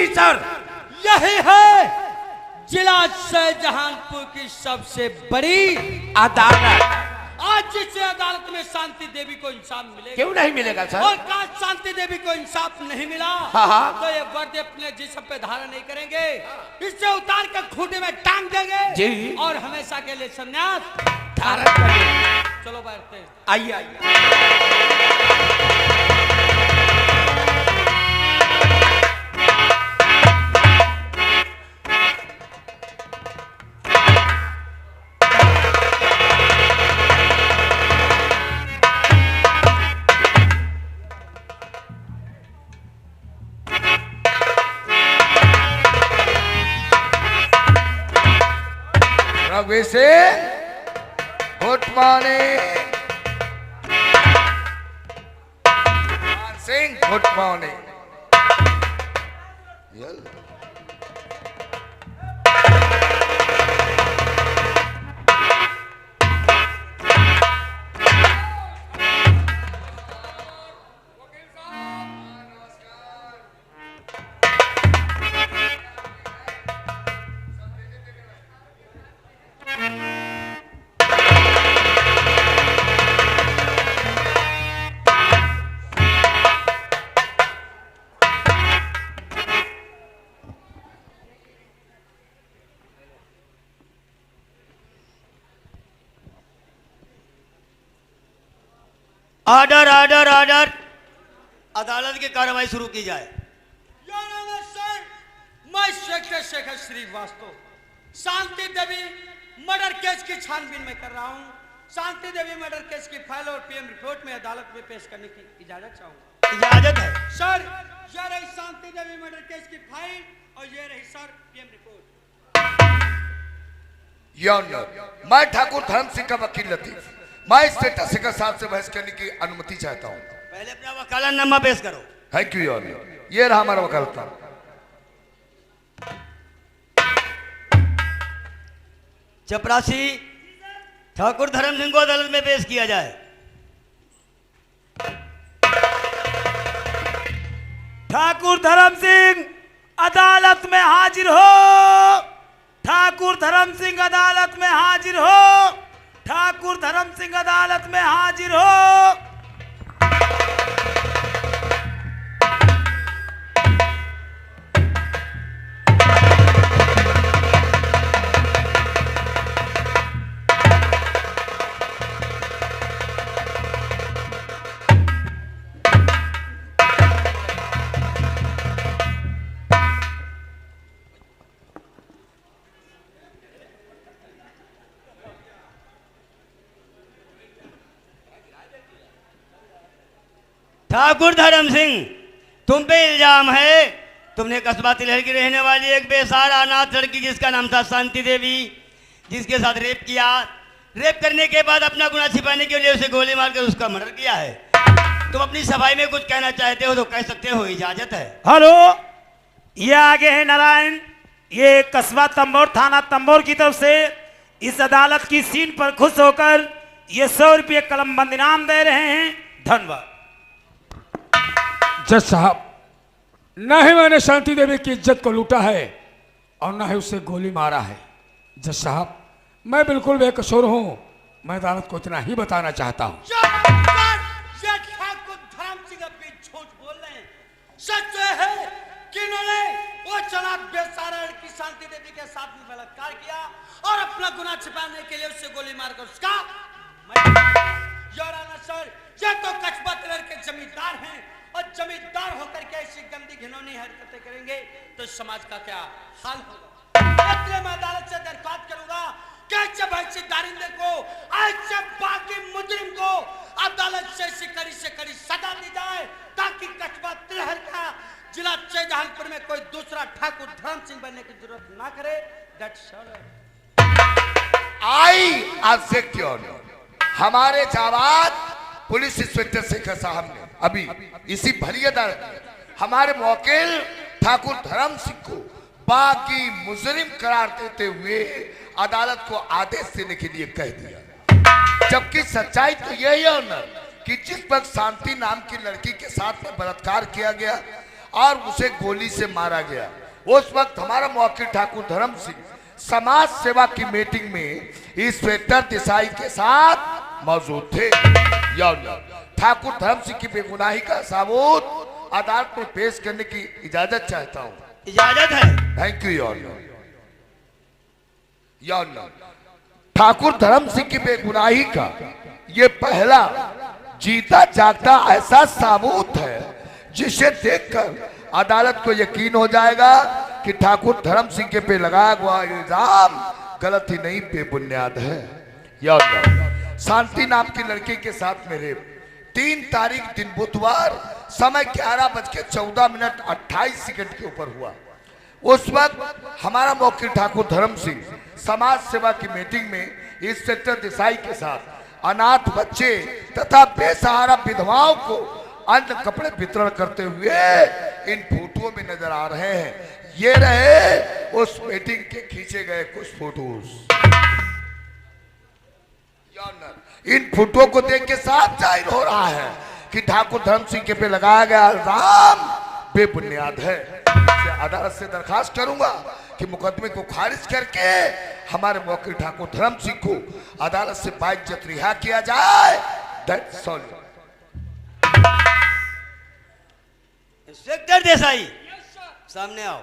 जी sir. यही है जिला शाहजहांपुर की सबसे बड़ी अदालत। आज जिस अदालत में शांति देवी को इंसाफ मिलेगा। क्यों नहीं मिलेगा सर? और कहा शांति देवी को इंसाफ नहीं मिला हाँ। तो ये वर्दी अपने जिस्म पे धारण नहीं करेंगे, इससे उतार कर खूंटे में टांग देंगे जी। और हमेशा के लिए संन्यास धारण करेंगे। चलो बैठते हैं। आइए आइए। वैसे good morning Singh, good morning. Order order order. अदालत की कार्रवाई शुरू की जाए। सर, मैं inspector Shekhar Srivastava Shanti Devi murder case की छानबीन में कर रहा हूं। शांति देवी मर्डर केस की फाइल और पीएम रिपोर्ट में अदालत में पेश करने की इजाजत चाहूंगा। इजाजत है सर। यह रही शांति देवी मर्डर केस की फाइल और ये रही सर पीएम रिपोर्ट। मैं ठाकुर धर्म सिंह का वकील लतीफ, मैं इंस्पेक्टर शेखर साहब से बहस करने की अनुमति चाहता हूँ। पहले अपना वकालतनामा पेश करो। Thank you your honour. ये रहा हमारा वकालतनामा। चपरासी ठाकुर धर्म सिंह को अदालत में पेश किया जाए। ठाकुर धर्म सिंह अदालत में हाजिर हो। ठाकुर धर्म सिंह अदालत में हाजिर हो। ठाकुर धर्म सिंह अदालत में हाजिर हो। ठाकुर धर्म सिंह, तुम पे इल्जाम है तुमने कस्बा तिलहर की रहने वाली एक बेसहारा अनाथ लड़की जिसका नाम था शांति देवी, जिसके साथ रेप किया। रेप करने के बाद अपना गुनाह छिपाने के लिए उसे गोली मारकर उसका मर्डर किया है। तुम अपनी सफाई में कुछ कहना चाहते हो तो कह सकते हो, इजाजत है। हेलो, ये आगे है नारायण। ये कस्बा तंबोर थाना तंबोर की तरफ से इस अदालत की सीन पर खुश होकर ये 100 रुपये कलमबंद इनाम दे रहे हैं। धन्यवाद। जज साहब, न ही मैंने शांति देवी की इज्जत को लूटा है और न ही उसे गोली मारा है। जज साहब, मैं बिल्कुल बेकसूर हूं। मैं अदालत को इतना ही बताना चाहता हूं। ठाकुर धर्म सिंह अपनी झूठ बोल रहे हैं। सच है कि इन्होंने वो जनाब बेसहारा लड़की शांति देवी के साथ में बलात्कार किया और अपना गुनाह छिपाने के लिए उससे गोली मारकर उसका सर, ये तो कस्बा तिलहर के जमींदार हैं और जमींदार होकर के ऐसी गंदी घिनौनी हरकतें करेंगे तो समाज का क्या हाल होगा। इसलिए मैं अदालत से दरख्वास्त करूंगा कि ऐसे दारिंदे को, ऐसे बाकी मुजरिम को अदालत से कड़ी सजा दी जाए ताकि कस्बा तिलहर का जिला शाहजहांपुर में कोई दूसरा ठाकुर धर्म सिंह बनने की जरूरत ना करे। I object your honour. हमारे जावाद पुलिस इंस्पेक्टर शेखर साहब ने अभी इसी भरी अदालत में हमारे वकील ठाकुर धर्म सिंह को बागी मुजरिम करार देते हुए अदालत को आदेश देने के लिए कह दिया। जबकि सच्चाई तो यही है ऑनर कि जिस वक्त शांति नाम की लड़की के साथ में बलात्कार किया गया और उसे गोली से मारा गया। उस वक्त हमारा मौके ठाकुर धर्म सिंह समाज सेवा की मीटिंग में इंस्पेक्टर देसाई के साथ मौजूद थे। ठाकुर धर्म सिंह की बेगुनाही का सबूत अदालत में पेश करने की इजाजत चाहता हूँ। इजाजत है। थैंक यू योर ठाकुर धर्म सिंह की बेगुनाही का ये पहला जीता जागता ऐसा सबूत है जिसे देखकर अदालत को यकीन हो जाएगा कि ठाकुर धर्म सिंह के पे लगाया हुआ इल्जाम गलत ही नहीं बेबुनियाद है। शांति नाम की लड़की के साथ मेरे 3 तारीख दिन बुधवार समय 11:14:28 के ऊपर हुआ। उस वक्त हमारा मौके ठाकुर धर्म सिंह समाज सेवा की मीटिंग में इंस्पेक्टर देसाई के साथ अनाथ बच्चे तथा बेसहारा विधवाओं को अन्न कपड़े वितरण करते हुए इन फोटो में नजर आ रहे हैं। ये रहे उस मीटिंग के खींचे गए कुछ फोटोज। इन फोटो को देख के साफ जाहिर हो रहा है कि ठाकुर धर्म सिंह के पे लगाया गया इल्जाम बेबुनियाद है। अदालत से दरखास्त करूंगा कि मुकदमे को खारिज करके हमारे मौके ठाकुर धर्म सिंह को अदालत से बाइज्जत रिहा किया जाए। That's all. इंस्पेक्टर देसाई सामने आओ।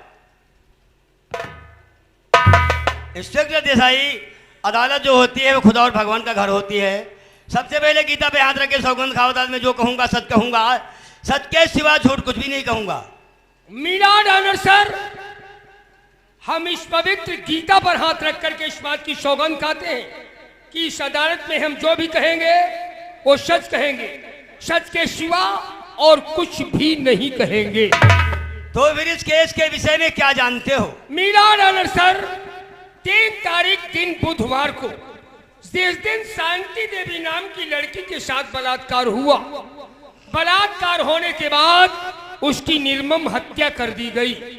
इंस्पेक्टर देसाई, अदालत जो होती है वो खुदा और भगवान का घर होती है। सबसे पहले गीता पे हाथ रख के सौगंध खाओ। अदालत में जो कहूंगा सच कहूंगा, सच के सिवा झूठ कुछ भी नहीं कहूंगा। मीरा ऑनर सर, हम इस पवित्र गीता पर हाथ रख करके इस बात की सौगंध खाते हैं कि इस अदालत में हम जो भी कहेंगे वो सच कहेंगे, सच के सिवा और कुछ भी नहीं कहेंगे। तो फिर इस केस के विषय में क्या जानते हो? मीरा ऑनर सर, 3 तारीख दिन बुधवार को जिस दिन शांति देवी नाम की लड़की के साथ बलात्कार हुआ, बलात्कार होने के बाद उसकी निर्मम हत्या कर दी गई।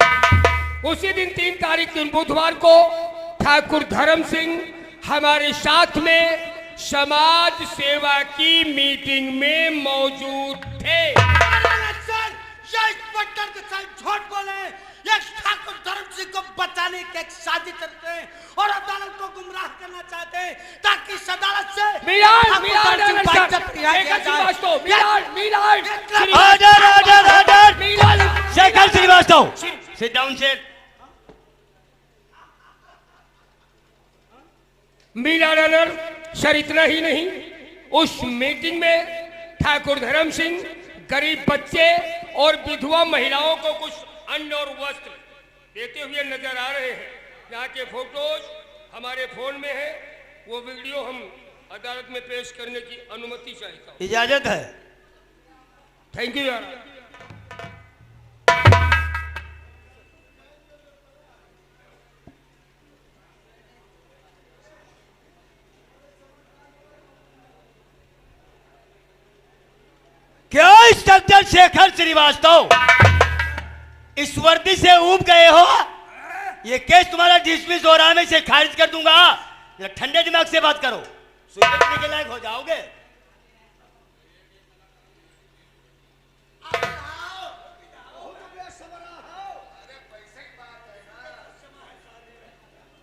उसी दिन 3 तारीख दिन बुधवार को ठाकुर धर्म सिंह हमारे साथ में समाज सेवा की मीटिंग में मौजूद थे। झूठ बोले, ये ठाकुर धर्म सिंह को बचाने की एक साजिश करते हैं और अदालत को गुमराह करना चाहते हैं ताकि इस अदालत से Shekhar Srivastava, sit down set. Meera रनर सर, इतना ही नहीं, उस मीटिंग में ठाकुर धर्म सिंह गरीब बच्चे और विधवा महिलाओं को कुछ अन्न और वस्त्र देते हुए नजर आ रहे हैं। यहाँ के फोटोज हमारे फोन में है, वो वीडियो हम अदालत में पेश करने की अनुमति चाहता हूँ। इजाजत है। थैंक यू यार। क्या इंस्पेक्टर शेखर श्रीवास्तव इस वर्दी से ऊब गए हो? ये केस तुम्हारा डिसमिस हो रहा है, मैं इसे खारिज कर दूंगा। ठंडे दिमाग से बात करो, सुनने के लायक हो जाओगे।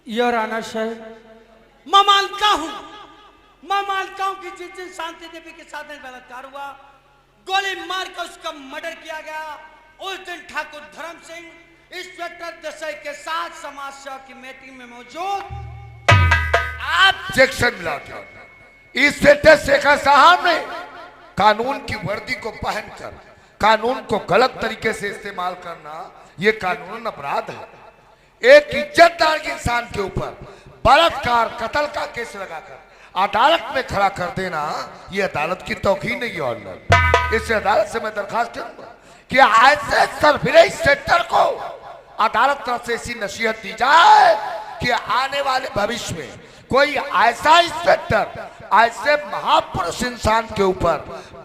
योर ऑनर सर, मैं मानता हूं कि जिस दिन शांति देवी के साथ में बलात्कार हुआ, गोली मार कर उसका मर्डर किया गया, उस दिन ठाकुर धर्म सिंह इंस्पेक्टर देसाई के साथ समाज सेवा की मीटिंग में मौजूद। ऑब्जेक्शन मिला था। इंस्पेक्टर शेखर साहब ने कानून की वर्दी को पहनकर कानून को गलत तरीके से इस्तेमाल करना यह कानूनन अपराध है। एक इज्जतदार इंसान के ऊपर बलात्कार कत्ल का केस लगाकर अदालत में खड़ा कर देना यह अदालत की तौकीन नहीं है। ऑनर, इस अदालत से मैं दरखास्त करूंगा कि ऐसे सरफिरे इंस्पेक्टर को अदालत तरफ से ऐसी नसीहत दी जाए कि आने वाले भविष्य में कोई ऐसा इंस्पेक्टर ऐसे महापुरुष इंसान के ऊपर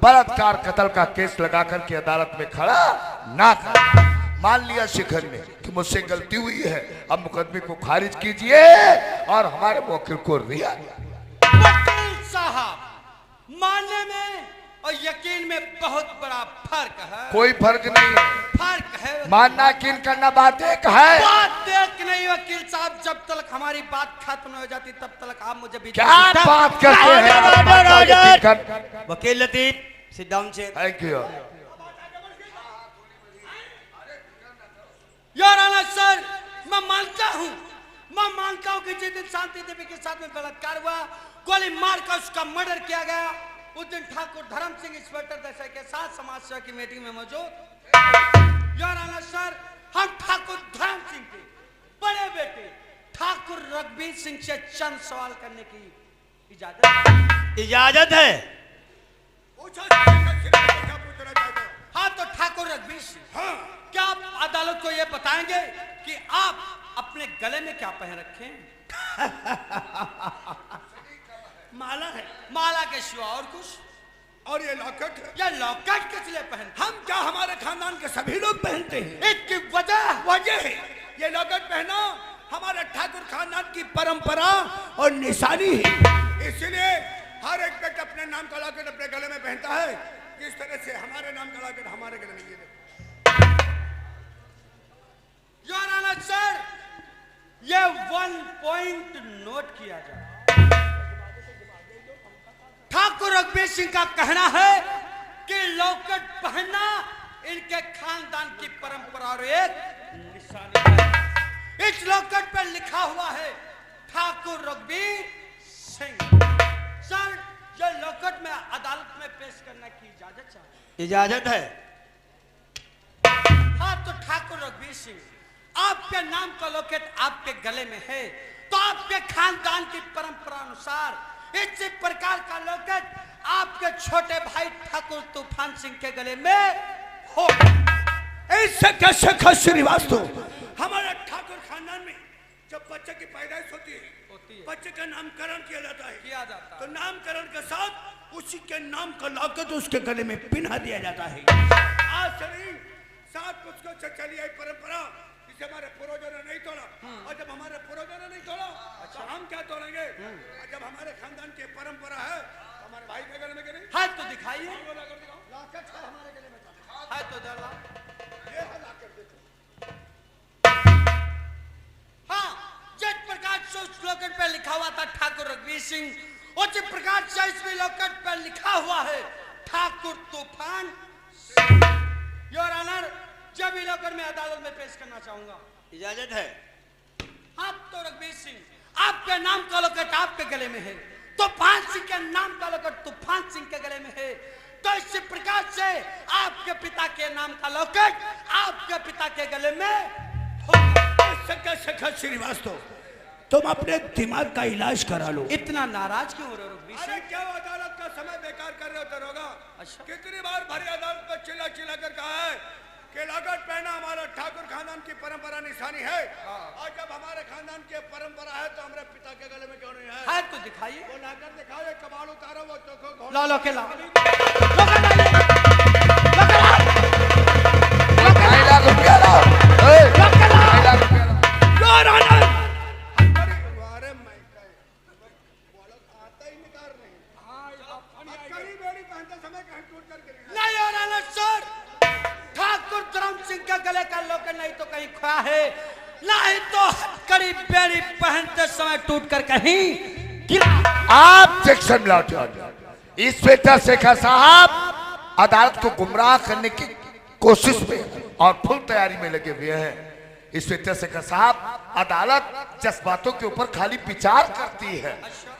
बलात्कार कत्ल का केस लगा करके अदालत में खड़ा ना कर। मान लिया शेखर ने कि मुझसे गलती हुई है, अब मुकदमे को खारिज कीजिए और हमारे वकील को रिहा। वकील साहब, मानने में और यकीन में बहुत बड़ा फर्क है। कोई फर्क नहीं है, फर्क है। मानना यकीन करना बात एक है। बात एक नहीं वकील साहब, जब तक हमारी बात खत्म नहीं हो जाती तब तक आप मुझे भी क्या बात करते हैं आप? ऑर्डर, मानना ऑर्डर। यकीन कर- वकील Latif sit down chair. Thank you. Your honour sir, मैं मानता हूँ कि जिस दिन शांति देवी के साथ में बलात्कार हुआ, गोली मारकर उसका मर्डर किया गया, उस दिन ठाकुर धर्म सिंह इंस्पेक्टर देसाई के साथ समाज सेवा की मीटिंग में मौजूद। योर ऑनर सर, हम ठाकुर धर्म सिंह के बड़े बेटे ठाकुर रघुवीर सिंह से चंद सवाल करने की इजाजत है। हाँ तो ठाकुर रघुवीर सिंह, क्या आप अदालत को यह बताएंगे कि आप अपने गले में क्या पहन रखे हैं? माला है माला के सिवा और कुछ? और ये लॉकेट है। यह लॉकेट किस लिए पहन? हम क्या हमारे खानदान के सभी लोग पहनते हैं। इसकी वजह वजह है ये लॉकेट पहना हमारे ठाकुर खानदान की परंपरा और निशानी है। इसलिए हर एक व्यक्ति अपने नाम का लॉकेट अपने गले में पहनता है। जिस तरह से हमारे नाम का लॉकेट हमारे गले में ये देखो। योर ऑनर सर, ये 1 पॉइंट नोट किया जाए। ठाकुर रघुवीर सिंह का कहना है कि लॉकेट पहनना इनके खानदान की परंपरा और एक निशानी है। इस लॉकेट पर लिखा हुआ है ठाकुर रघुवीर सिंह। सर, ये लॉकेट में अदालत में पेश करने की इजाजत चाहिए। इजाजत है। हाँ तो ठाकुर रघुवीर सिंह, आपके नाम का लॉकेट आपके गले में है, तो आपके खानदान की परंपरा अनुसार इसी प्रकार का लॉकेट आपके छोटे भाई ठाकुर तूफान सिंह के गले में हो। ऐसे कैसे खा श्रीवास्तव, हमारे ठाकुर खानदान में जब बच्चे की पैदाइश होती है बच्चे का नामकरण किया जाता है। तो नामकरण के साथ उसी के नाम का लॉकेट उसके गले में पिन्हा दिया जाता है। आज से नहीं 7 पुस्तकों से चली आई परंपरा जिसे हमारे पूर्वजों ने नहीं तोड़ा। और जब हमारे पूर्वजों ने नहीं तोड़ा तो हम क्या तोड़ेंगे? और जब हमारे खानदान की परंपरा है तो हमारे भाई के गले में क्यों नहीं? है तो दिखाइए। लॉकेट है हमारे गले में, है तो जरा। ये है लॉकेट, देखो। हाँ, जिस प्रकार से उस लॉकेट पे लिखा हुआ था ठाकुर रघुवीर सिंह, उसी प्रकार से इसमें लॉकेट पे लिखा हुआ है ठाकुर तूफान। योर ऑनर, जब ही लॉकेट में अदालत में पेश करना चाहूंगा। इजाजत है। आप तो रघुवीर सिंह, आपके नाम का लॉकेट आपके गले में है, तूफान सिंह के नाम का लॉकेट तूफान सिंह के गले में है, तो इसी प्रकार से आपके पिता के नाम का लॉकेट आपके पिता के गले में होगा। श्रीवास्तव, तुम अपने दिमाग का इलाज करा लो। इतना नाराज क्यों हो रहे हो रघुवीर अरे सिंह? क्या वो अदालत का समय बेकार कर रहे हो दरोगा? अच्छा। कितनी बार भरी अदालत में चिल्ला चिल्ला कर कहा है कि लॉकेट पहना हमारा ठाकुर खानदान की परंपरा निशानी है। और जब हमारे खानदान की परंपरा है तो हमारे पिता के गले में क्यों नहीं है? है तो दिखाइए। वो लॉकेट दिखाओ, ये कबाड़ उतारो, वो देखो। ला लो के ला। ढाई लाख रुपया लाओ। ए, 2.5 लाख रुपया लाओ। योर ऑनर, अरे मैं वो लोग आता ही निकाल नहीं। कहीं बेड़ी पहनते समय कहीं टूट कर गिरेगा। नहीं योर ऑनर सर, ठाकुर धर्म सिंह का गले का लॉकेट नहीं तो कहीं खोया है, नहीं तो कड़ी बेड़ी पहनते समय टूट कर कहीं गिरा। आप सेक्शन लौटे। इंस्पेक्टर शेखर साहब अदालत को गुमराह करने की कोशिश में और फुल तैयारी में लगे हुए हैं। इंस्पेक्टर शेखर साहब, अदालत जज्बातों के ऊपर खाली विचार करती है।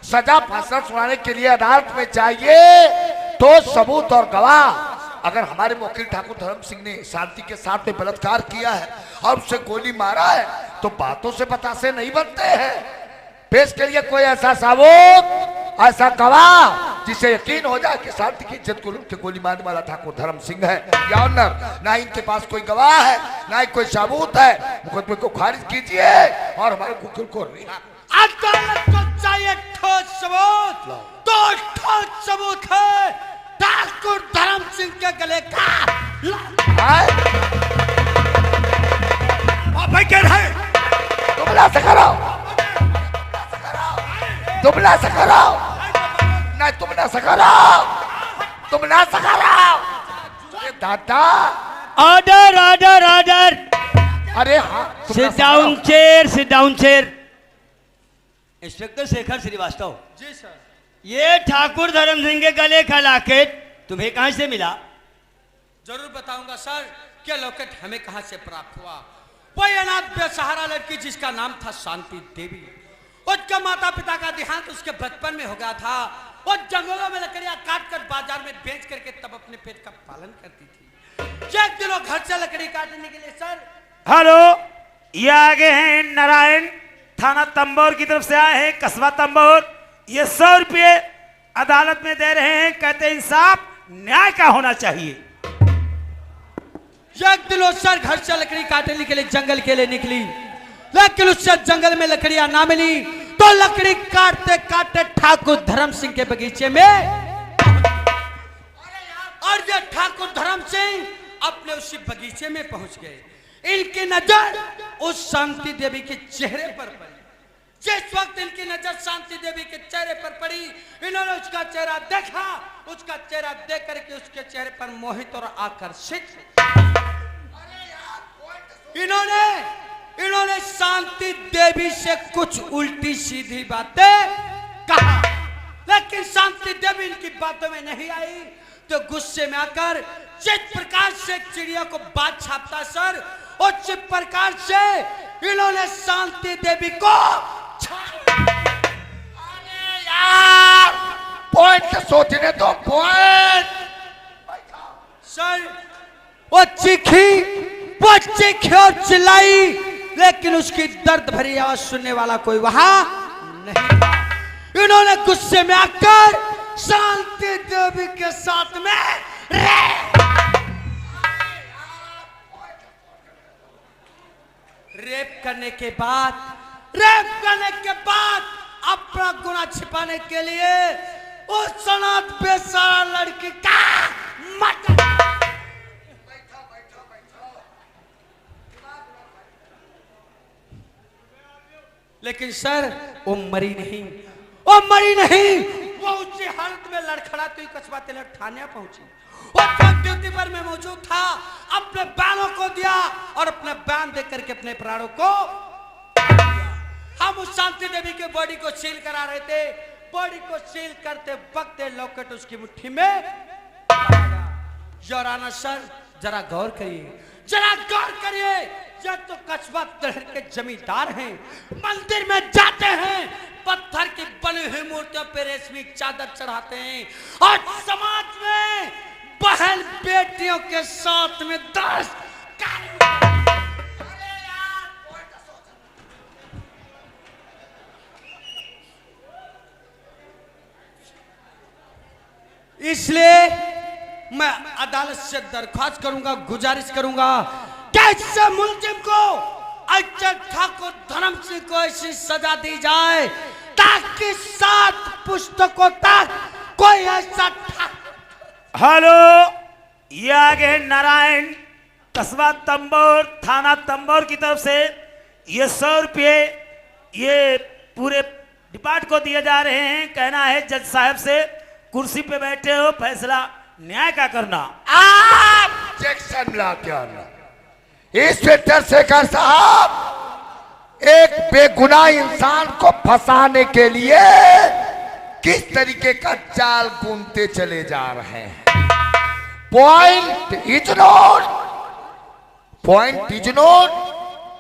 सजा फैसला सुनाने के लिए अदालत में चाहिए तो सबूत और गवाह। अगर हमारे वकील ठाकुर धर्म सिंह ने शांति के साथ में बलात्कार किया है और उसे गोली मारा है तो बातों से बतासे नहीं बनते हैं। पेश के लिए कोई ऐसा सबूत, ऐसा गवाह जिसे यकीन हो जाए कि शांति की इज्जत को लूट के गोली मारने वाला ठाकुर धर्म सिंह है। या ऑनर, ना इनके पास कोई गवाह है, ना ही कोई सबूत है। मुकदमे को खारिज कीजिए और हमारे वकील को रिहा। अदालत को चाहिए ठोस सबूत, तो ठोस सबूत है ठाकुर धर्म सिंह के गले का। भाई कह रहा है दुबला से कराओ, दुबला से कराओ, नहीं तुम ना से कराओ। तुम ना सका रहा हो। अरे दादा, ऑर्डर ऑर्डर ऑर्डर। अरे हाँ, तुम ना सिट सका रहा डाउन हो। Chair, sit down chair. Inspector Shekhar Srivastava, जी सर। ये ठाकुर धर्म सिंह के गले का लॉकेट तुम्हें कहां से मिला? जरूर बताऊंगा सर कि लॉकेट हमें कहां से प्राप्त हुआ। वही अनाथ बेसहारा लड़की जिसका नाम था शांति देवी, उसका माता पिता का देहांत उसके बचपन में हो गया था। वो जंगलों में लकड़ियां काट कर बाजार में बेच करके तब अपने पेट का पालन करती थी। एक दिन वो घर से लकड़ी काटने के लिए सर। हेलो, ये आगे हैं नारायण, थाना तंबोर की तरफ से आए हैं, कस्बा तंबोर। ये 100 रुपये अदालत में दे रहे हैं, कहते हैं इंसाफ न्याय का होना चाहिए। एक दिन वो सर घर से लकड़ी काटने के लिए जंगल के लिए निकली, लेकिन उससे जंगल में लकड़ियां ना मिली तो लकड़ी काटते काटते ठाकुर धर्म सिंह के बगीचे में, और ये ठाकुर धर्म सिंह अपने उसी बगीचे में पहुंच गए। इनकी नजर उस शांति देवी के चेहरे पर पड़ी। जिस वक्त इनकी नजर शांति देवी के चेहरे पर पड़ी, इन्होंने उसका चेहरा देखा। उसका चेहरा देख करके उसके चेहरे पर मोहित और आकर्षित इन्होंने शांति देवी से कुछ उल्टी सीधी बातें कहा, लेकिन शांति देवी इनकी बातों में नहीं आई। तो गुस्से में आकर जिस प्रकार से चिड़िया को बात छापता सर, उस प्रकार से इन्होंने शांति देवी को यार, पॉइंट सोचने दो, पॉइंट। सर वो चीखी और चिल्लाई, लेकिन उसकी दर्द भरी आवाज सुनने वाला कोई वहां नहीं था। इन्होंने गुस्से में आकर शांति देवी के साथ में रेप करने के बाद अपना गुनाह छिपाने के लिए उस अनाथ बेसहारा लड़की का मर्डर। लेकिन सर वो मरी नहीं, वो उसी हालत में लड़खड़ाती हुई कस्बा तिलक थाने पहुंची। वो ड्यूटी पर मैं मौजूद था, अपने बयानों को दिया और अपने बयान देकर के अपने प्राणों को हम उस शांति देवी के बॉडी को सील करा रहे थे। बॉडी को सील करते वक्त लॉकेट उसकी मुट्ठी में योराना सर, जरा गौर करिए। यह तो कस्बा तिलक के जमींदार हैं, मंदिर में जाते हैं, पत्थर की बनी हुई मूर्तियों पर रेशमी चादर चढ़ाते हैं और समाज में बहन बेटियों के साथ में 10 इसलिए मैं अदालत से दरख्वास्त करूंगा, गुजारिश करूंगा कि ऐसे मुलजिम को, अजय ठाकुर धर्म सिंह को ऐसी सजा दी जाए ताकि 7 पुस्तकों तक कोई ऐसा। हेलो, ये आगे है नारायण, कस्बा तंबोर, थाना तंबोर की तरफ से ये 100 रुपये ये पूरे डिपार्ट को दिए जा रहे हैं। कहना है जज साहब से, कुर्सी पे बैठे हो, फैसला न्याय का करना। ऑब्जेक्शन लाते आना। इंस्पेक्टर शेखर साहब, एक बेगुनाह इंसान को फंसाने के लिए किस तरीके का जाल गूंथते चले जा रहे हैं। Point is note.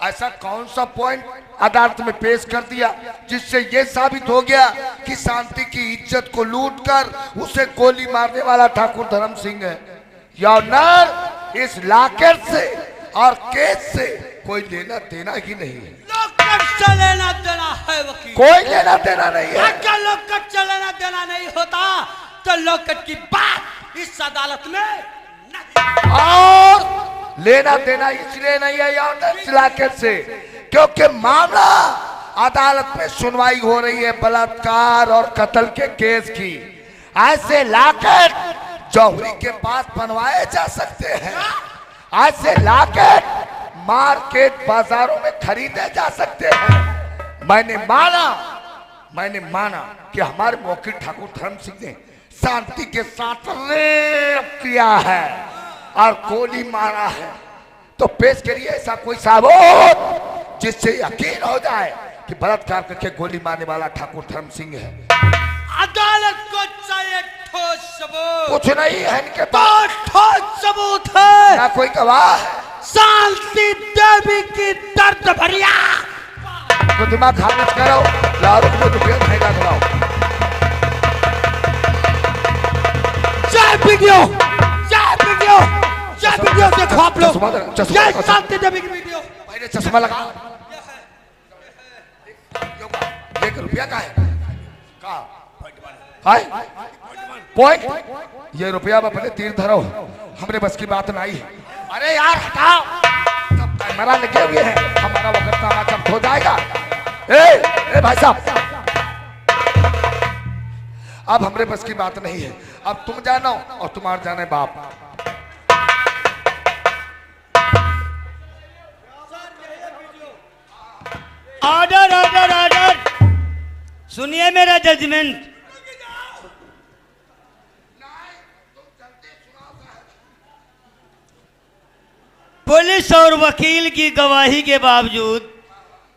ऐसा कौन सा पॉइंट अदालत में पेश कर दिया जिससे यह साबित हो गया कि शांति की इज्जत को लूटकर उसे गोली मारने वाला ठाकुर धर्म सिंह है। या ऑनर, इस लॉकेट से और केस से कोई लेना देना ही नहीं है। लॉकेट से लेना देना है वकील, कोई लेना देना नहीं है। अगर लॉकेट से लेना देना नहीं होता तो लॉकेट की बात इस अदालत में नहीं। और लेना देना इसलिए नहीं है या ऑनर इस लॉकेट से क्योंकि मामला अदालत में सुनवाई हो रही है बलात्कार और कत्ल के केस की। ऐसे लॉकेट जौहरी के पास बनवाए जा सकते हैं। ऐसे लॉकेट मार्केट बाजारों में खरीदे जा सकते हैं। मैंने माना कि हमारे वकील ठाकुर धर्म सिंह ने शांति के साथ रेप किया है और गोली मारा है, तो पेश करिए ऐसा कोई सबूत जिससे यकीन हो जाए कि बलात्कार करके गोली मारने वाला ठाकुर धर्म सिंह है। अदालत को चाहिए ठोस सबूत। कुछ नहीं है इनके तो पास, ठोस सबूत है। ना कोई गवाह है। शांति देवी की दर्द भरिया तो दिमाग खारिज करो, लारो को दुपहिया खाएगा खिलाओ। चाय वीडियो, चाय वीडियो, चाय वीडियो देखो आप लोग। चश्मा ये शांति देवी की वीडियो। पहले चश्मा लगा। 1 रुपया का है पॉइंट। ये रुपया में अपने तीर धरो, हमरे बस की बात नहीं है। अरे यार हटाओ, तब कैमरा लगे हुए हैं, हमारा वक्त का जब हो जाएगा। ए भाई साहब, अब हमरे बस की बात नहीं है, अब तुम जानो और तुम्हारे जाने बाप। ऑर्डर ऑर्डर ऑर्डर, सुनिए मेरा जजमेंट। पुलिस और वकील की गवाही के बावजूद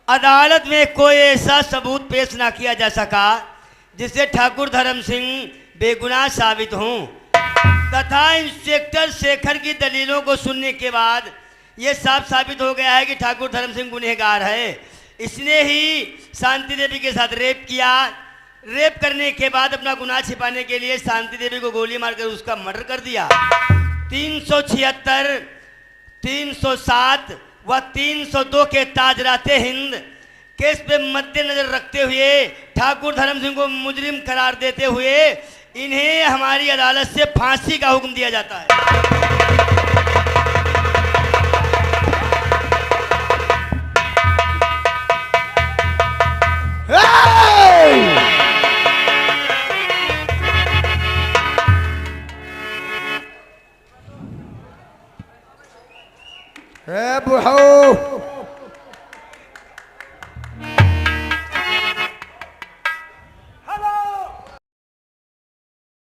अदालत में कोई ऐसा सबूत पेश ना किया जा सका जिससे ठाकुर धर्म सिंह बेगुनाह साबित हों, तथा इंस्पेक्टर शेखर की दलीलों को सुनने के बाद ये साफ साबित हो गया है कि ठाकुर धर्म सिंह गुनहगार है। इसने ही शांति देवी के साथ रेप किया। रेप करने के बाद अपना गुनाह छिपाने के लिए शांति देवी को गोली मारकर उसका मर्डर कर दिया। 376, 307 व 302 के ताजराते हिंद केस पे मद्देनजर रखते हुए ठाकुर धर्म सिंह को मुजरिम करार देते हुए इन्हें हमारी अदालत से फांसी का हुक्म दिया जाता है। बुढ़ऊ